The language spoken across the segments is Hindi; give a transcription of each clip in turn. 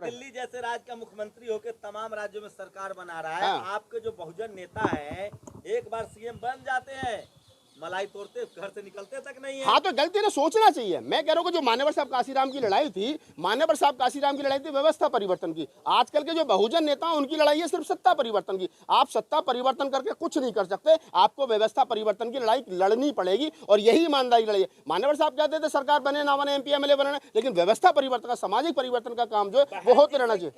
दिल्ली जैसे राज्य का मुख्यमंत्री होकर तमाम राज्यों में सरकार बना रहा है। आपके जो बहुजन नेता है एक बार सीएम बन जाते हैं, मलाई तोड़ते घर से निकलते तक नहीं है। हाँ तो गलती ने सोचना चाहिए। मैं कह रहा हूँ कि जो मान्यवर साहब काशीराम की लड़ाई थी, मान्यवर साहब काशीराम की लड़ाई थी व्यवस्था परिवर्तन की। आजकल के जो बहुजन नेता हैं उनकी लड़ाई है सिर्फ सत्ता परिवर्तन की। आप सत्ता परिवर्तन करके कुछ नहीं कर सकते, आपको व्यवस्था परिवर्तन की लड़ाई लड़नी पड़ेगी और यही ईमानदारी लड़ाई है। मान्यवर साहब कहते थे सरकार बने ना बने, MP MLA बने, लेकिन व्यवस्था परिवर्तन का, सामाजिक परिवर्तन का काम जो है वो होते रहना चाहिए।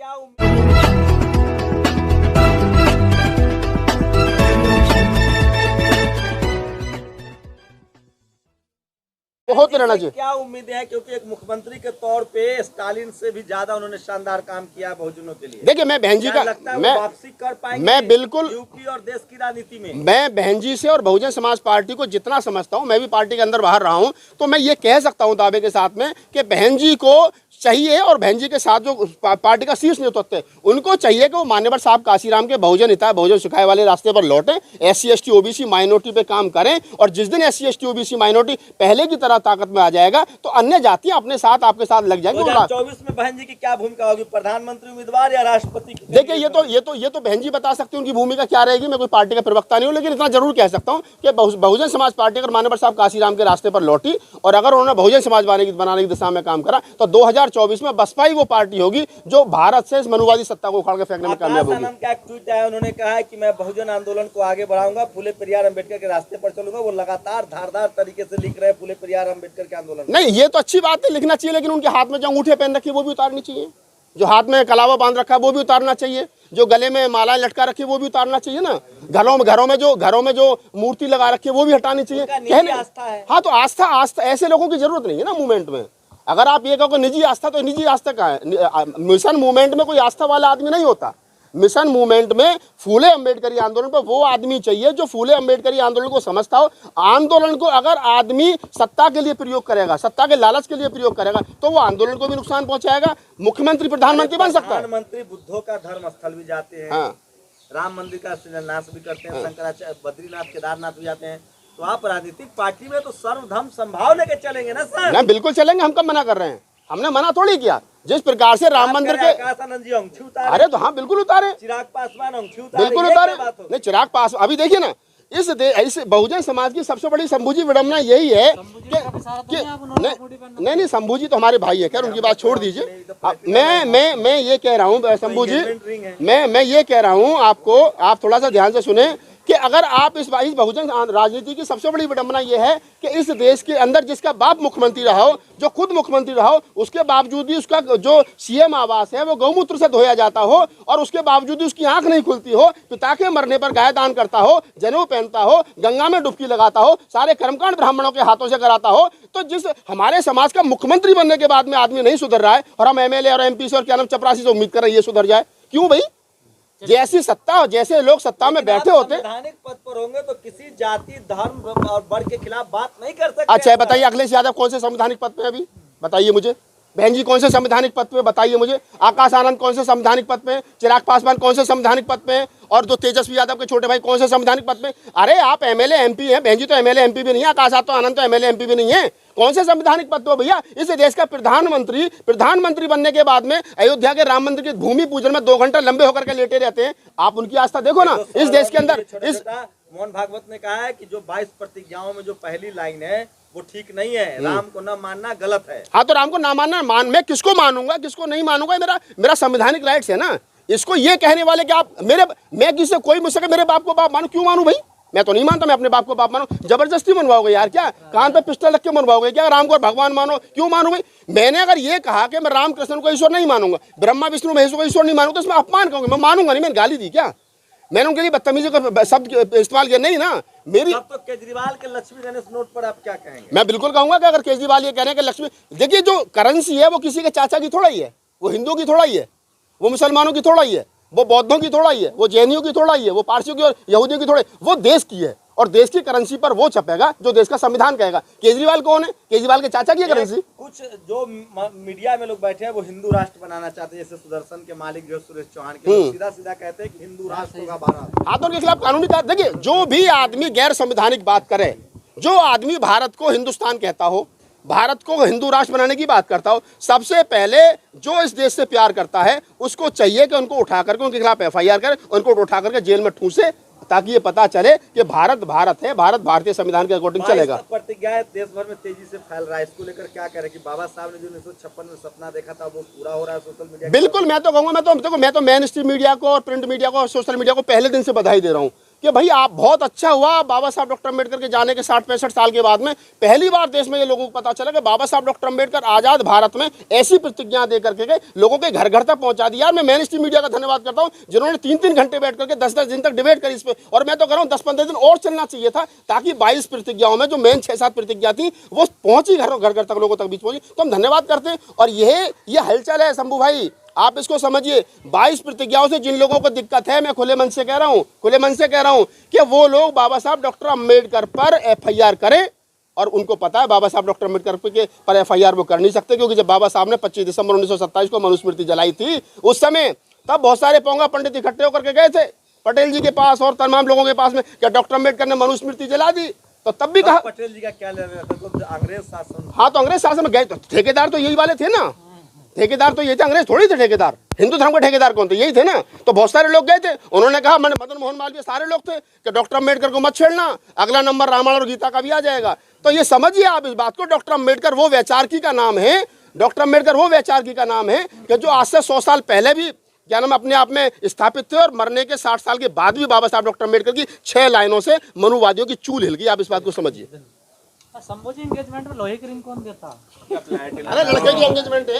होते रहना चाहिए। क्या उम्मीदें हैं, क्योंकि एक मुख्यमंत्री के तौर पे स्टालिन से भी ज्यादा उन्होंने शानदार काम किया बहुजनों के लिए। देखिए मैं बहन जी का वापसी कर पाएंगे, मैं बिल्कुल यूपी और देश की राजनीति में। मैं बहन जी से और बहुजन समाज पार्टी को जितना समझता हूं, मैं भी पार्टी के अंदर बाहर रहा हूं, तो मैं ये कह सकता हूं दावे के साथ में कि बहन जी को चाहिए और बहन जी के साथ जो पार्टी का शीर्ष नेतृत्व है उनको चाहिए कि वो मान्यवर साहब काशीराम के बहुजन हिताय बहुजन सुखाय वाले रास्ते पर लौटें, SC ST OBC माइनॉरिटी पे काम करें। और जिस दिन SC ST OBC माइनॉरिटी पहले की तरह ताकत में आ जाएगा तो अन्य जातियां अपने साथ आपके साथ लग जाएंगी। 2024 में बहन जी की क्या भूमिका होगी, प्रधानमंत्री उम्मीदवार या राष्ट्रपति? देखिए ये तो बहन जी बता सकती हैं उनकी भूमिका क्या रहेगी। मैं कोई पार्टी का प्रवक्ता नहीं हूँ, लेकिन इतना जरूर कह सकता हूँ कि बहुजन समाज पार्टी अगर मान्यवर साहब काशीराम के रास्ते पर लौटी और अगर उन्होंने बहुजन समाज बनाने की दिशा में काम करा तो 2024 में बसपा वो पार्टी होगी जो भारत से इस मनुवादी सत्ता को उखाड़ के फेंकने में कामयाब होगी। का एक ट्वीट आया, उन्होंने कहा है कि मैं बहुजन आंदोलन को आगे बढ़ाऊंगा, फूले पेरियार अंबेडकर के रास्ते पर चलूंगा। वो लगातार धारदार तरीके से लिख रहे हैं फूले पेरियार अंबेडकर के आंदोलन। नहीं ये तो अच्छी बात है, लिखना चाहिए, लेकिन उनके हाथ में जो अंगूठे पहन रखी वो भी उतारनी चाहिए, जो हाथ में कलावा बांध रखा वो भी उतारना चाहिए, जो गले में माला लटका रखी वो भी उतारना चाहिए ना। घरों में जो मूर्ति लगा रखी है वो भी हटानी चाहिए। आस्था है। हाँ तो आस्था ऐसे लोगों की जरूरत नहीं है ना मूवमेंट में। अगर आप ये कहो निजी आस्था, तो निजी आस्था का है। मिशन मूवमेंट में कोई आस्था वाला आदमी नहीं होता। मिशन मूवमेंट में फूले अम्बेडकरी आंदोलन पर वो आदमी चाहिए जो फूले अम्बेडकरी आंदोलन को समझता हो। आंदोलन को अगर आदमी सत्ता के लिए प्रयोग करेगा, सत्ता के लालच के लिए प्रयोग करेगा, तो वो आंदोलन को भी नुकसान पहुंचाएगा। मुख्यमंत्री प्रधानमंत्री बन सकता है। प्रधानमंत्री बुद्धों का धर्म स्थल भी जाते हैं, हाँ। राम मंदिर का शिलान्यास भी करते हैं, शंकराचार्य बद्रीनाथ केदारनाथ भी जाते हैं। तो आप राजनीतिक पार्टी में तो सर्वधर्म संभाव लेके चलेंगे ना सर? नहीं बिल्कुल चलेंगे। हम कब मना कर रहे हैं? हमने मना थोड़ी किया। जिस प्रकार से राम मंदिर के अरे तो हाँ बिल्कुल उतारे, चिराग पासवान उतारे, बिल्कुल उतारे। नहीं चिराग पासवान अभी देखिए ना, इस बहुजन समाज की सबसे बड़ी शंभूजी विडम्बना यही है कि नहीं शंभू जी तो हमारे भाई है, खैर उनकी बात छोड़ दीजिए। मैं ये कह रहा हूँ शंभू जी, मैं ये कह रहा हूँ आपको, आप थोड़ा सा ध्यान से सुने कि अगर आप इस बहुजन राजनीति की सबसे बड़ी विडंबना यह है कि इस देश के अंदर जिसका बाप मुख्यमंत्री रहा हो, जो खुद मुख्यमंत्री रहा हो, उसके बावजूद भी उसका जो CM आवास है वो गौमूत्र से धोया जाता हो और उसके बावजूद भी उसकी आंख नहीं खुलती हो, पिता के मरने पर गाय दान करता हो, जनेऊ पहनता हो, गंगा में डुबकी लगाता हो, सारे कर्मकांड ब्राह्मणों के हाथों से कराता हो। तो जिस हमारे समाज का मुख्यमंत्री बनने के बाद में आदमी नहीं सुधर रहा है और हम MLA और MP से और क्या नाम चपरासी से उम्मीद कर रहे हैं ये सुधर जाए, क्यों भाई? जैसी सत्ता और जैसे लोग सत्ता में बैठे होते, संवैधानिक पद पर होंगे तो किसी जाति धर्म और वर्ग के खिलाफ बात नहीं कर सकते। अच्छा बताइए अखिलेश यादव कौन से संवैधानिक पद पे अभी बताइए मुझे? बहन जी कौन से संवैधानिक पद पे बताइए मुझे? आकाश आनंद कौन से संवैधानिक पद पे? चिराग पासवान कौन से संवैधानिक पद पे? और जो तेजस्वी यादव के छोटे भाई कौन से संवैधानिक पद पे? अरे आप MLA MP हैं, बहन जी तो MLA MP भी नहीं है, आकाश आनंद तो MLA MP भी नहीं है, कौन से संवैधानिक पद पे भैया? इस देश का प्रधानमंत्री बनने के बाद में अयोध्या के राम मंदिर के भूमि पूजन में 2 घंटा लंबे होकर के लेटे रहते हैं। आप उनकी आस्था देखो ना इस देश के अंदर। इस मोहन भागवत ने कहा है कि जो 22 प्रतिज्ञाओं में जो पहली लाइन है वो ठीक नहीं है, राम को न मानना गलत है। हाँ तो राम को ना मानना मैं किसको मानूंगा किसको नहीं मानूंगा, मेरा संवैधानिक राइट्स है ना। इसको ये कहने वाले कि आप मैं किससे कोई मुझसे मेरे बाप को बाप मानू, क्यों मानू भाई? मैं तो नहीं मानता मैं अपने बाप को बाप मानू। जबरदस्ती मनवाओगे यार क्या? कान पे पिस्टल रख के मनवाओगे क्या? राम को भगवान मानो, क्यों मानू भाई? मैंने अगर ये कहा कि मैं राम कृष्ण को ईश्वर नहीं मानूंगा, ब्रह्मा विष्णु महेश को ईश्वर नहीं मानूंगा, तो इसमें अपमान कहूंगा? मैं मानूंगा नहीं। मैंने गाली दी क्या? मैंने उनके लिए बदतमीजी का शब्द इस्तेमाल किया? नहीं ना। मेरी तो केजरीवाल के लक्ष्मी गणेश नोट पर आप क्या कहेंगे? मैं बिल्कुल कहूंगा कि अगर केजरीवाल ये कह रहे हैं कि लक्ष्मी, देखिए जो करेंसी है वो किसी के चाचा की थोड़ा ही है, वो हिंदुओं की थोड़ा ही है, वो मुसलमानों की थोड़ा ही है, वो बौद्धों की थोड़ा ही है, वो जैनियों की थोड़ा ही है, वो पारसियों की और यहूदियों की थोड़ी, वो देश की है और देश की करेंसी पर वो छपेगा जो देश का संविधान कहेगा। केजरीवाल कौन है? केजरीवाल के चाचा की करेंसी। कुछ जो मीडिया में लोग बैठे हैं वो हिंदू राष्ट्र बनाना चाहते हैं, जैसे सुदर्शन के मालिक जो सुरेश चौहान के सीधा सीधा कहते हैं कि हिंदू राष्ट्र होगा भारत। हाँ तो उनके खिलाफ कानूनी कार्रवाई। देखिए जो भी आदमी गैर संवैधानिक बात करे, जो आदमी भारत को हिंदुस्तान कहता हो, भारत को हिंदू राष्ट्र बनाने की बात करता हूँ, सबसे पहले जो इस देश से प्यार करता है उसको चाहिए कि उनको उठा करके उनके खिलाफ FIR करे, उनको उठा करके जेल में ठूसे, ताकि ये पता चले कि भारत भारत है, भारत भारतीय संविधान के अकॉर्डिंग चलेगा। प्रतिज्ञा देश भर में तेजी से फैल रहा है, इसको लेकर क्या कह रहे हैं कि बाबा साहब ने जो 1956 में सपना देखा था वो पूरा हो रहा है सोशल मीडिया? बिल्कुल, मैं तो कहूँगा, मैं तो मेन स्ट्रीम मीडिया को और प्रिंट मीडिया को और सोशल मीडिया को पहले दिन से बधाई दे रहा हूँ कि भाई आप बहुत अच्छा हुआ बाबा साहब डॉक्टर अम्बेडकर के जाने के 60-65 साल के बाद में पहली बार देश में ये लोगों को पता चला कि बाबा साहब डॉक्टर अम्बेडकर आज़ाद भारत में ऐसी प्रतिज्ञा दे करके गए, लोगों के घर घर तक पहुंचा दिया। मैं मेन स्ट्रीम मीडिया का धन्यवाद करता हूं जिन्होंने 3-3 घंटे बैठ करके 10-10 दिन तक डिबेट करी इस पर, और मैं तो कह रहा हूँ 10-15 दिन और चलना चाहिए था, ताकि 22 प्रतिज्ञाओं में जो मेन 6-7 प्रतिज्ञा थी वो पहुंची घर घर तक, लोगों तक बीच पहुंची, तो हम धन्यवाद करते हैं। और ये हलचल है शंभू भाई, आप इसको समझिए। 22 प्रतिज्ञाओं से जिन लोगों को दिक्कत है, मैं खुले मन से कह रहा हूं कि वो लोग बाबा साहब डॉक्टर अम्बेडकर पर FIR करें, और उनको पता है बाबा साहब डॉक्टर अम्बेडकर पर FIR वो कर नहीं सकते, क्योंकि जब बाबा साहब ने 25 दिसंबर 1927 को मनुस्मृति जलाई थी, उस समय तब बहुत सारे पोंगा पंडित इकट्ठे होकर के गए थे पटेल जी के पास और तमाम लोगों के पास में, क्या डॉक्टर अम्बेडकर ने मनुस्मृति जला दी? तो तब भी कहा पटेल जी का क्या लेना था, तो अंग्रेज शासन। हाँ, तो अंग्रेज शासन में गए तो ठेकेदार तो यही वाले थे ना, ठेकेदार तो ये थे, अंग्रेज थोड़ी थे ठेकेदार। हिंदू धर्म के ठेकेदार कौन थे? यही थे ना। तो बहुत सारे लोग गए थे, उन्होंने कहा, मैंने मदन मोहन मालवीय, सारे लोग थे कि डॉक्टर अम्बेडकर को मत छेड़ना, अगला नंबर रामायण और गीता का भी आ जाएगा। तो ये समझिए आप इस बात को, डॉक्टर अम्बेडकर वो वैचारिकी का नाम है, डॉक्टर अम्बेडकर वो वैचारिकी का नाम है कि जो आज से 100 साल पहले भी क्या नाम अपने आप में स्थापित थे, और मरने के 60 साल के बाद भी बाबा साहब डॉक्टर अम्बेडकर की 6 लाइनों से मनुवादियों की चूल हिल गई। आप इस बात को समझिए। संभू जी एंगेजमेंट में लोहे की रिंग कौन देता? अरे लड़के की एंगेजमेंट है।